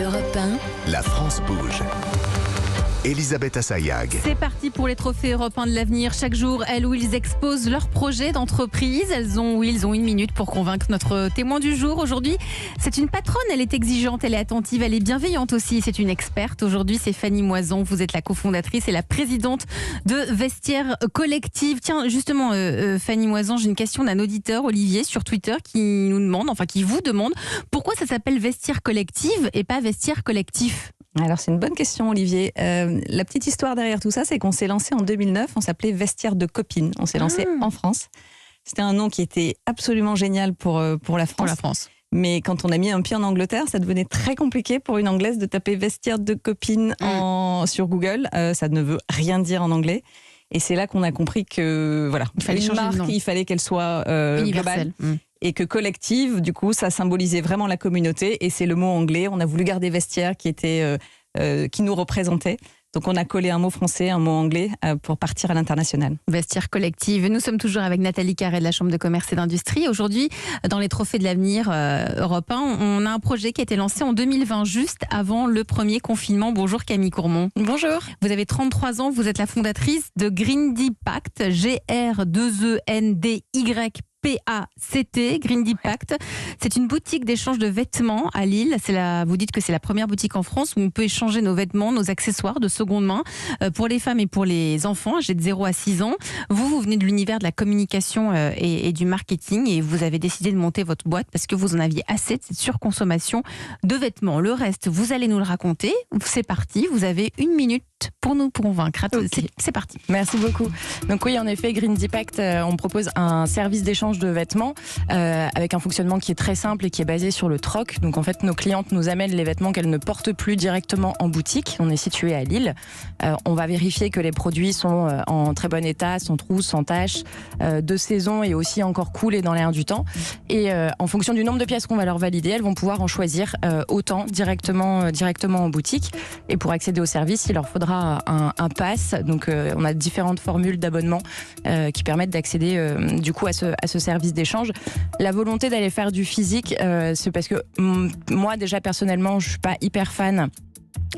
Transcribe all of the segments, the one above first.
Europe 1, La France bouge. Elisabeth Assayag. C'est parti pour les trophées européens de l'avenir. Chaque jour, elles ou ils exposent leurs projets d'entreprise. Ils ont une minute pour convaincre notre témoin du jour. Aujourd'hui, c'est une patronne. Elle est exigeante, elle est attentive, elle est bienveillante aussi. C'est une experte. Aujourd'hui, c'est Fanny Moison. Vous êtes la cofondatrice et la présidente de Vestiaire Collective. Tiens, justement, Fanny Moison, j'ai une question d'un auditeur, Olivier, sur Twitter, qui vous demande pourquoi ça s'appelle Vestiaire Collective et pas Vestiaire Collectif. Alors c'est une bonne question, Olivier. La petite histoire derrière tout ça, c'est qu'on s'est lancé en 2009, on s'appelait Vestiaire de copines. On s'est lancé en France. C'était un nom qui était absolument génial pour la France. Pour la France. Mais quand on a mis un pied en Angleterre, ça devenait très compliqué pour une Anglaise de taper Vestiaire de copines sur Google. Ça ne veut rien dire en anglais. Et c'est là qu'on a compris que il fallait changer de nom. Il fallait qu'elle soit universelle. Globale. Et que collective, du coup, ça symbolisait vraiment la communauté. Et c'est le mot anglais. On a voulu garder vestiaire qui nous représentait. Donc on a collé un mot français, un mot anglais pour partir à l'international. Vestiaire Collective. Nous sommes toujours avec Nathalie Carré de la Chambre de commerce et d'industrie. Aujourd'hui, dans les trophées de l'avenir européens, on a un projet qui a été lancé en 2020, juste avant le premier confinement. Bonjour Camille Courmont. Bonjour. Vous avez 33 ans, vous êtes la fondatrice de Grindy Pact, G-R-2-E-N-D-Y-P-A-C-T, Grindy Pact. C'est une boutique d'échange de vêtements à Lille. Vous dites que c'est la première boutique en France où on peut échanger nos vêtements, nos accessoires de seconde main pour les femmes et pour les enfants âgés de 0 à 6 ans. Vous venez de l'univers de la communication et du marketing et vous avez décidé de monter votre boîte parce que vous en aviez assez de cette surconsommation de vêtements. Le reste, vous allez nous le raconter. C'est parti, vous avez 1 minute pour nous convaincre. Okay. C'est parti. Merci beaucoup. Donc oui, en effet, Grindy Pact, on propose un service d'échange de vêtements avec un fonctionnement qui est très simple et qui est basé sur le troc. Donc en fait, nos clientes nous amènent les vêtements qu'elles ne portent plus directement en boutique. On est situé à Lille. On va vérifier que les produits sont en très bon état, sans trous, sans taches, de saison et aussi encore cool et dans l'air du temps. Et en fonction du nombre de pièces qu'on va leur valider, elles vont pouvoir en choisir autant directement en boutique. Et pour accéder au service, il leur faudra un pass. Donc on a différentes formules d'abonnement qui permettent d'accéder du coup à ce service d'échange. La volonté d'aller faire du physique, c'est parce que moi déjà personnellement je suis pas hyper fan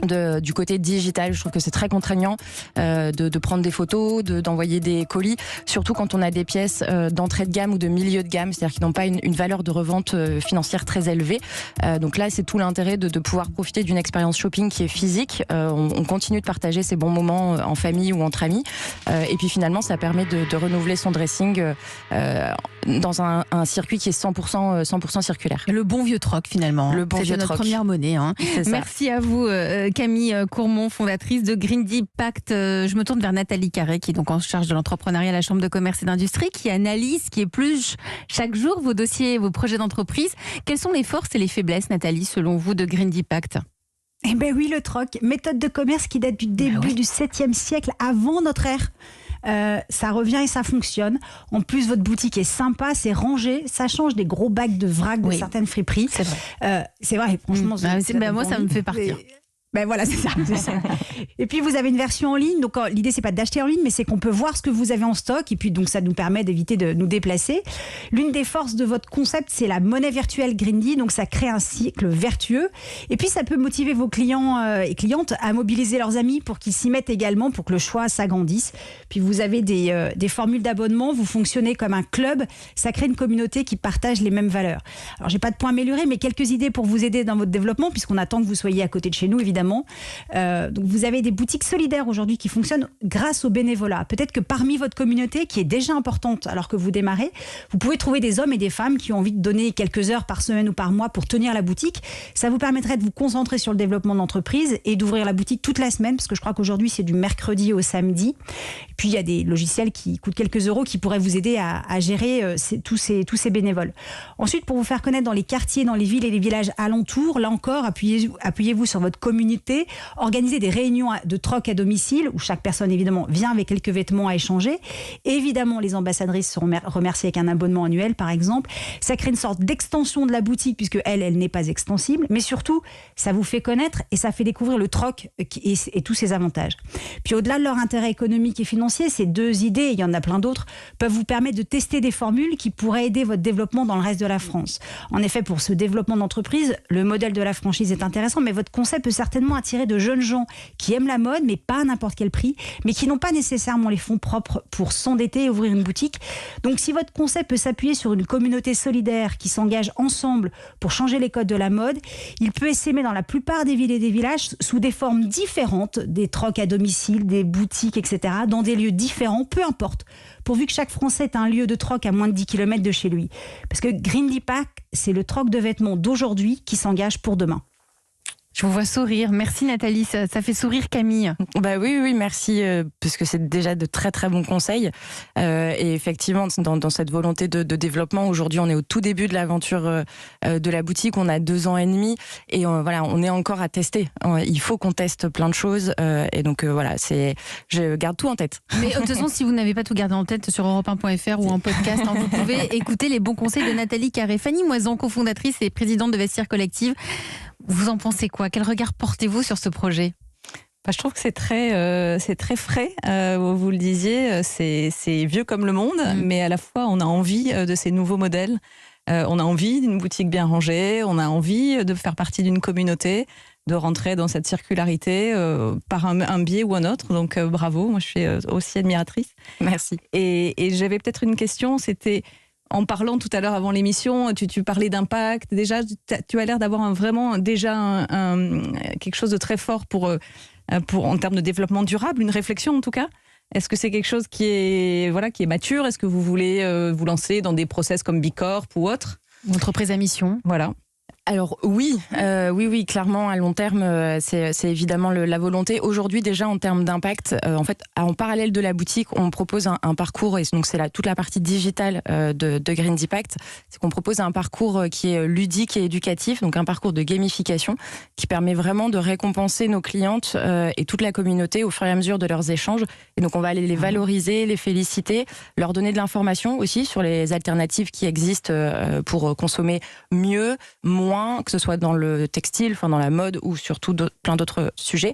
du côté digital. Je trouve que c'est très contraignant de prendre des photos, d'envoyer des colis, surtout quand on a des pièces d'entrée de gamme ou de milieu de gamme, c'est-à-dire qui n'ont pas une valeur de revente financière très élevée. Donc là, c'est tout l'intérêt de pouvoir profiter d'une expérience shopping qui est physique. On continue de partager ces bons moments en famille ou entre amis. Et puis finalement, ça permet de renouveler son dressing dans un circuit qui est 100% circulaire. Le bon vieux troc finalement. Le bon vieux notre troc. première monnaie. C'est ça. Merci à vous Camille Courmont, fondatrice de Grindy Pact. Je me tourne vers Nathalie Carré qui est donc en charge de l'entrepreneuriat à la Chambre de commerce et d'industrie, qui analyse, qui épluche chaque jour vos dossiers, vos projets d'entreprise. Quelles sont les forces et les faiblesses, Nathalie, selon vous, de Grindy Pact ? Eh bien oui, le troc, méthode de commerce qui date du début du 7e siècle, avant notre ère. Ça revient et ça fonctionne. En plus, votre boutique est sympa, c'est rangé, ça change des gros bacs de vrac de certaines friperies. C'est vrai. C'est vrai, franchement. Moi, ça me fait partir. Ben voilà, c'est ça. Et puis vous avez une version en ligne. Donc l'idée c'est pas d'acheter en ligne, mais c'est qu'on peut voir ce que vous avez en stock. Et puis donc ça nous permet d'éviter de nous déplacer. L'une des forces de votre concept, c'est la monnaie virtuelle Grindy. Donc ça crée un cycle vertueux. Et puis ça peut motiver vos clients et clientes à mobiliser leurs amis pour qu'ils s'y mettent également, pour que le choix s'agrandisse. Puis vous avez des formules d'abonnement. Vous fonctionnez comme un club. Ça crée une communauté qui partage les mêmes valeurs. Alors j'ai pas de point amélioré, mais quelques idées pour vous aider dans votre développement, puisqu'on attend que vous soyez à côté de chez nous, évidemment. Donc vous avez des boutiques solidaires aujourd'hui qui fonctionnent grâce au bénévolat. Peut-être que parmi votre communauté, qui est déjà importante alors que vous démarrez, vous pouvez trouver des hommes et des femmes qui ont envie de donner quelques heures par semaine ou par mois pour tenir la boutique. Ça vous permettrait de vous concentrer sur le développement de l'entreprise et d'ouvrir la boutique toute la semaine, parce que je crois qu'aujourd'hui c'est du mercredi au samedi. Et puis il y a des logiciels qui coûtent quelques euros qui pourraient vous aider à gérer tous ces bénévoles. Ensuite, pour vous faire connaître dans les quartiers, dans les villes et les villages alentours, là encore, appuyez-vous sur votre communauté communauté, organiser des réunions de troc à domicile où chaque personne évidemment vient avec quelques vêtements à échanger. Évidemment, les ambassadrices sont remerciées avec un abonnement annuel par exemple. Ça crée une sorte d'extension de la boutique puisque elle n'est pas extensible, mais surtout ça vous fait connaître et ça fait découvrir le troc et tous ses avantages. Puis au-delà de leur intérêt économique et financier, ces deux idées, il y en a plein d'autres, peuvent vous permettre de tester des formules qui pourraient aider votre développement dans le reste de la France. En effet, pour ce développement d'entreprise, le modèle de la franchise est intéressant, mais votre concept peut certainement attirer de jeunes gens qui aiment la mode, mais pas à n'importe quel prix, mais qui n'ont pas nécessairement les fonds propres pour s'endetter et ouvrir une boutique. Donc si votre concept peut s'appuyer sur une communauté solidaire qui s'engage ensemble pour changer les codes de la mode, il peut essaimer dans la plupart des villes et des villages sous des formes différentes, des trocs à domicile, des boutiques, etc., dans des lieux différents, peu importe, pourvu que chaque Français ait un lieu de troc à moins de 10 km de chez lui. Parce que Green Deepak, c'est le troc de vêtements d'aujourd'hui qui s'engage pour demain. Je vous vois sourire. Merci Nathalie, ça fait sourire Camille. Bah oui, merci, parce que c'est déjà de très très bons conseils. Et effectivement, dans cette volonté de développement, aujourd'hui on est au tout début de l'aventure de la boutique, on a 2 ans et demi, et voilà, on est encore à tester. Il faut qu'on teste plein de choses, et donc voilà, je garde tout en tête. Mais de toute façon, si vous n'avez pas tout gardé en tête sur europe1.fr ou en podcast, vous pouvez écouter les bons conseils de Nathalie Carré. Fanny Moison, cofondatrice et présidente de Vestiaire Collective. Vous en pensez quoi? Quel regard portez-vous sur ce projet? Je trouve que c'est très frais. Vous le disiez, c'est vieux comme le monde, mais à la fois on a envie de ces nouveaux modèles. On a envie d'une boutique bien rangée, on a envie de faire partie d'une communauté, de rentrer dans cette circularité par un biais ou un autre. Donc bravo, moi je suis aussi admiratrice. Merci. Et j'avais peut-être une question, c'était... En parlant tout à l'heure avant l'émission, tu parlais d'impact. Déjà, tu as l'air d'avoir vraiment quelque chose de très fort en termes de développement durable, une réflexion en tout cas. Est-ce que c'est quelque chose qui est mature? Est-ce que vous voulez vous lancer dans des process comme Bicorp ou autre? Entreprise à mission. Voilà. Alors oui, clairement à long terme, c'est évidemment la volonté. Aujourd'hui déjà en termes d'impact, en fait, en parallèle de la boutique, on propose un parcours, et donc c'est toute la partie digitale de Green Deepak, c'est qu'on propose un parcours qui est ludique et éducatif, donc un parcours de gamification qui permet vraiment de récompenser nos clientes et toute la communauté au fur et à mesure de leurs échanges. Et donc on va aller les valoriser, les féliciter, leur donner de l'information aussi sur les alternatives qui existent pour consommer mieux, moins, que ce soit dans le textile, enfin dans la mode ou surtout plein d'autres sujets.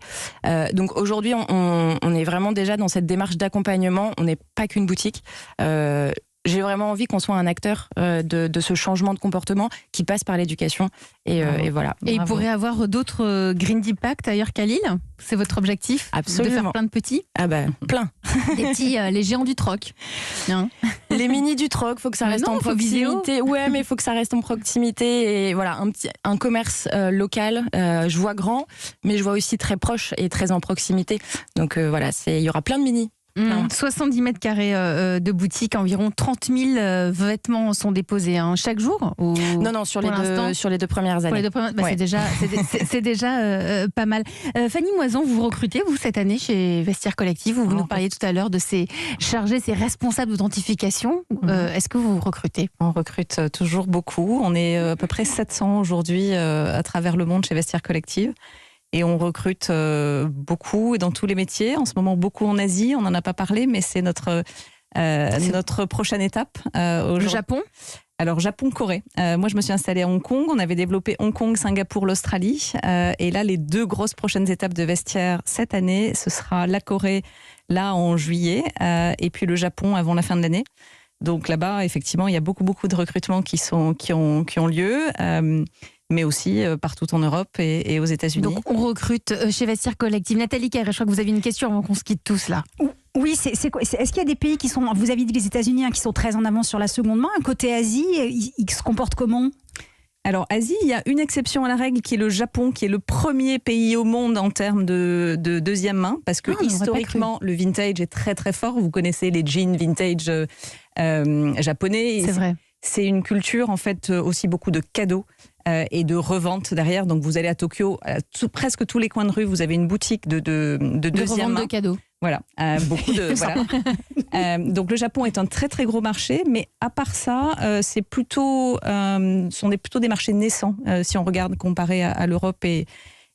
Donc aujourd'hui, on est vraiment déjà dans cette démarche d'accompagnement. On n'est pas qu'une boutique. J'ai vraiment envie qu'on soit un acteur de ce changement de comportement qui passe par l'éducation. Et voilà. Et il pourrait y avoir d'autres Green Deepak ailleurs qu'à Lille? C'est votre objectif? Absolument. De faire plein de petits? Ah ben, plein. Les petits, les géants du troc. Hein? Les mini du troc, faut que ça reste en proximité. Ouais, mais il faut que ça reste en proximité. Et voilà, un commerce local. Je vois grand, mais je vois aussi très proche et très en proximité. Donc voilà, il y aura plein de mini. 70 mètres carrés de boutique, environ 30 000 vêtements sont déposés chaque jour ou... Non, sur les 2 premières années. Pour les 2 premières, ouais. C'est déjà pas mal. Fanny Moison, vous recrutez, vous, cette année, chez Vestiaire Collective. Vous nous parliez tout à l'heure de ces responsables d'authentification. Est-ce que vous recrutez? On recrute toujours beaucoup. On est à peu près 700 aujourd'hui à travers le monde chez Vestiaire Collective. Et on recrute beaucoup et dans tous les métiers. En ce moment, beaucoup en Asie. On n'en a pas parlé, mais c'est notre prochaine étape. Le Japon? Alors, Japon-Corée. Moi, je me suis installée à Hong Kong. On avait développé Hong Kong, Singapour, l'Australie. Et là, les 2 grosses prochaines étapes de Vestiaire cette année, ce sera la Corée, là, en juillet, et puis le Japon avant la fin de l'année. Donc là-bas, effectivement, il y a beaucoup de recrutements qui ont lieu. Mais aussi partout en Europe et aux États-Unis. Donc on recrute chez Vestiaire Collective. Nathalie Carré, je crois que vous avez une question avant qu'on se quitte tous là. Oui, est-ce qu'il y a des pays qui sont, vous avez dit les États-Unis, qui sont très en avance sur la seconde main. Côté Asie, ils se comportent comment? Alors, Asie, il y a une exception à la règle qui est le Japon, qui est le premier pays au monde en termes de deuxième main, parce que historiquement, le vintage est très très fort. Vous connaissez les jeans vintage japonais. C'est vrai. C'est une culture, en fait, aussi beaucoup de cadeaux et de revente derrière. Donc, vous allez à Tokyo, presque tous les coins de rue, vous avez une boutique de deuxième main. De cadeaux. Voilà, beaucoup de... voilà. Donc, le Japon est un très, très gros marché, mais à part ça, ce sont plutôt des marchés naissants, si on regarde comparé à l'Europe et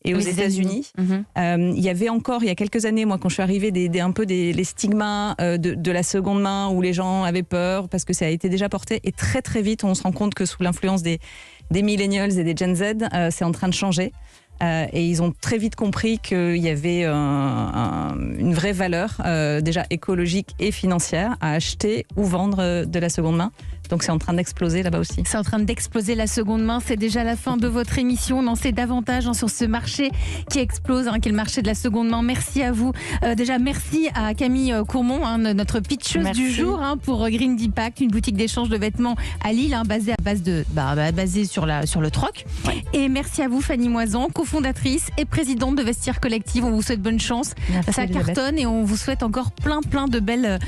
et aux États-Unis. Il y avait encore, il y a quelques années, moi, quand je suis arrivée, les stigmas de la seconde main où les gens avaient peur parce que ça a été déjà porté. Et très, très vite, on se rend compte que sous l'influence des millennials et des Gen Z, c'est en train de changer. Et ils ont très vite compris qu'il y avait une vraie valeur, déjà écologique et financière, à acheter ou vendre de la seconde main. Donc c'est en train d'exploser là-bas aussi. C'est en train d'exploser la seconde main. C'est déjà la fin de votre émission. On en sait davantage sur ce marché qui explose, qui est le marché de la seconde main. Merci à vous. Déjà, merci à Camille Courmont, notre pitcheuse du jour, pour Green Deepact, une boutique d'échange de vêtements à Lille, basée sur le troc. Ouais. Et merci à vous, Fanny Moisan, cofondatrice et présidente de Vestiaire Collective. On vous souhaite bonne chance. Merci, ça cartonne et on vous souhaite encore plein de belles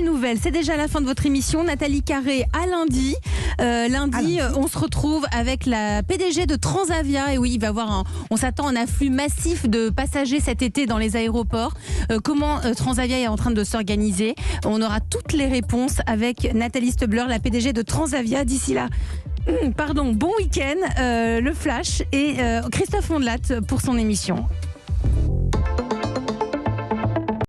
nouvelles. C'est déjà la fin de votre émission. Nathalie Carré, à lundi. Lundi, on se retrouve avec la PDG de Transavia. Et oui, il va y avoir on s'attend à un afflux massif de passagers cet été dans les aéroports. Comment Transavia est en train de s'organiser? On aura toutes les réponses avec Nathalie Stubler, la PDG de Transavia. D'ici là, bon week-end, le Flash et Christophe Ondelat pour son émission.